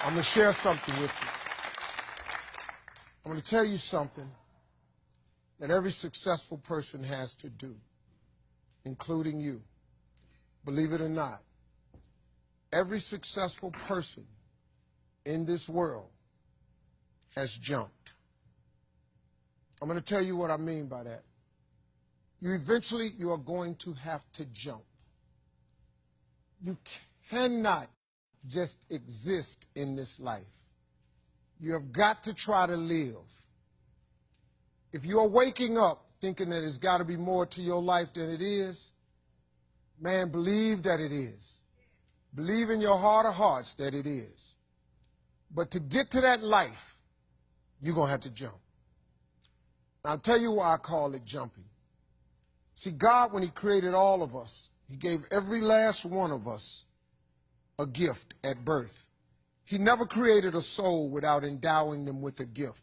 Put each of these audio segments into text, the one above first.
I'm going to share something with you. I'm going to tell you something that every successful person has to do, including you. Believe it or not, every successful person in this world has jumped. I'm going to tell you what I mean by that. You are going to have to jump. You cannot just exist in this life. You have got to try to live. If you are waking up thinking that there's got to be more to your life than it is, man, believe that it is. Believe in your heart of hearts that it is. But to get to that life, you're going to have to jump. I'll tell you why I call it jumping. See, God, when he created all of us, he gave every last one of us a gift at birth. He never created a soul without endowing them with a gift.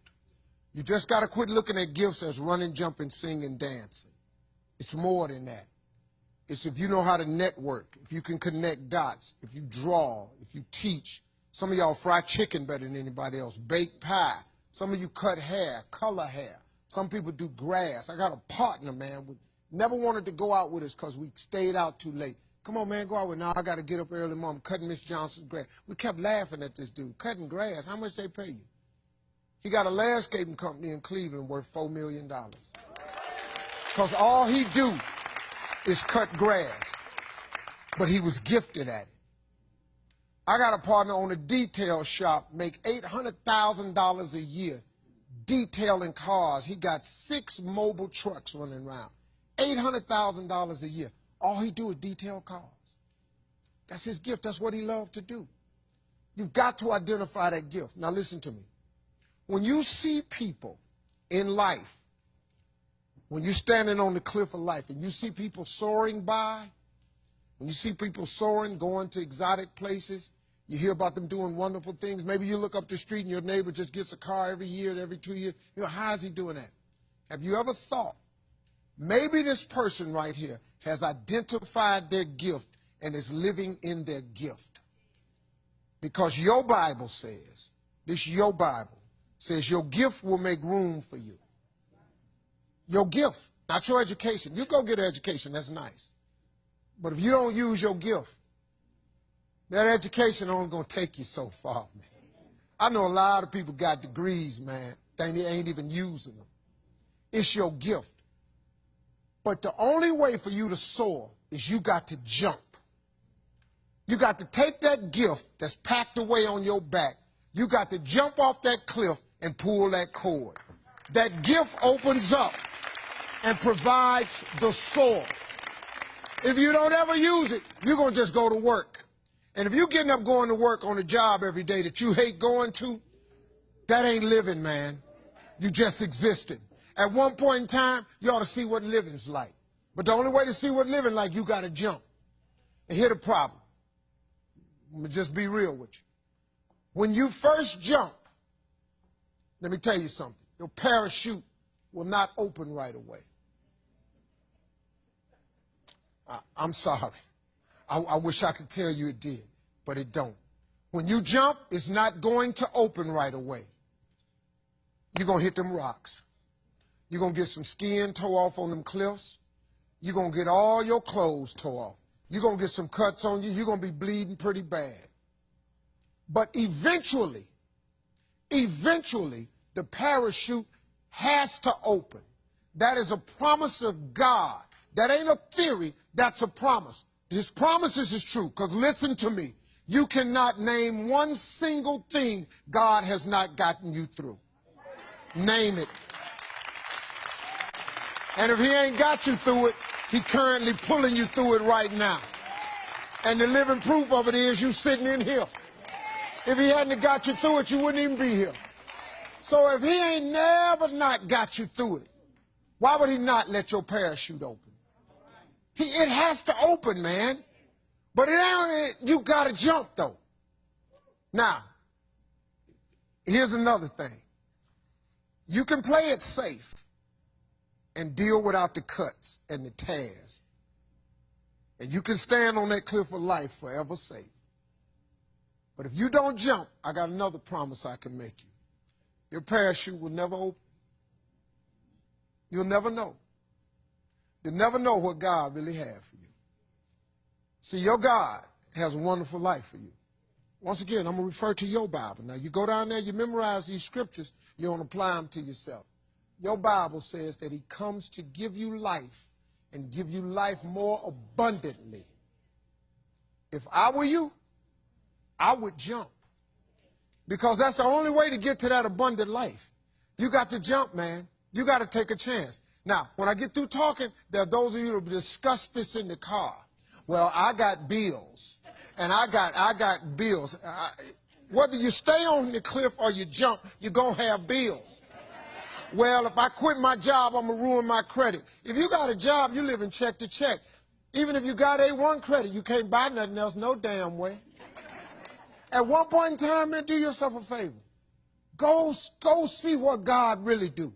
You just got to quit looking at gifts as running, jumping, singing, dancing. It's more than that. It's if you know how to network, if you can connect dots, if you draw, if you teach. Some of y'all fry chicken better than anybody else, bake pie. Some of you cut hair, color hair. Some people do grass. I got a partner, man, never wanted to go out with us because we stayed out too late. Come on, man, go out with. Now I got to get up early morning, cutting Miss Johnson's grass. We kept laughing at this dude, cutting grass. How much they pay you? He got a landscaping company in Cleveland worth $4 million. Because all he do is cut grass. But he was gifted at it. I got a partner on a detail shop, make $800,000 a year detailing cars. He got 6 mobile trucks running around. $800,000 a year. All he do is detail cars. That's his gift. That's what he loved to do. You've got to identify that gift. Now listen to me. When you see people in life, when you're standing on the cliff of life and you see people soaring by, when you see people soaring, going to exotic places, you hear about them doing wonderful things. Maybe you look up the street and your neighbor just gets a car every year, every 2 years. You know, how is he doing that? Have you ever thought, maybe this person right here has identified their gift and is living in their gift? Because your Bible says, your Bible says your gift will make room for you. Your gift, not your education. You go get an education, that's nice. But if you don't use your gift, that education only going to take you so far, man. I know a lot of people got degrees, man. They ain't even using them. It's your gift. But the only way for you to soar is you got to jump. You got to take that gift that's packed away on your back. You got to jump off that cliff and pull that cord. That gift opens up and provides the soar. If you don't ever use it, you're going to just go to work. And if you're getting up going to work on a job every day that you hate going to, that ain't living, man. You just existed. At one point in time, you ought to see what living's like. But the only way to see what living like, you got to jump. And here's the problem. I'm going to just be real with you. When you first jump, let me tell you something. Your parachute will not open right away. I'm sorry. I wish I could tell you it did, but it don't. When you jump, it's not going to open right away. You're going to hit them rocks. You're going to get some skin tore off on them cliffs. You're going to get all your clothes tore off. You're going to get some cuts on you. You're going to be bleeding pretty bad. But eventually, the parachute has to open. That is a promise of God. That ain't a theory, that's a promise. His promises is true, because listen to me. You cannot name one single thing God has not gotten you through. Name it. And if he ain't got you through it, he currently pulling you through it right now. And the living proof of it is you sitting in here. If he hadn't got you through it, you wouldn't even be here. So if he ain't never not got you through it, why would he not let your parachute open? It has to open, man. But you got to jump, though. Now, here's another thing. You can play it safe and deal without the cuts and the tears. And you can stand on that cliff of life forever safe. But if you don't jump, I got another promise I can make you. Your parachute will never open. You'll never know. You'll never know what God really has for you. See, your God has a wonderful life for you. Once again, I'm going to refer to your Bible. Now, you go down there, you memorize these scriptures, you don't apply them to yourself. Your Bible says that he comes to give you life and give you life more abundantly. If I were you, I would jump. Because that's the only way to get to that abundant life. You got to jump, man. You got to take a chance. Now, when I get through talking, there are those of you who discuss this in the car. Well, I got bills, and I got bills. Whether you stay on the cliff or you jump, you're going to have bills. Well, if I quit my job, I'm going to ruin my credit. If you got a job, you live in check to check. Even if you got A1 credit, you can't buy nothing else no damn way. At one point in time, man, do yourself a favor. Go see what God really do.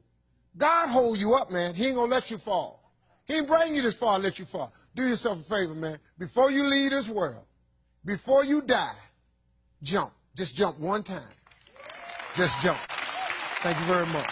God hold you up, man. He ain't going to let you fall. He ain't bring you this far to let you fall. Do yourself a favor, man. Before you leave this world, before you die, jump. Just jump one time. Just jump. Thank you very much.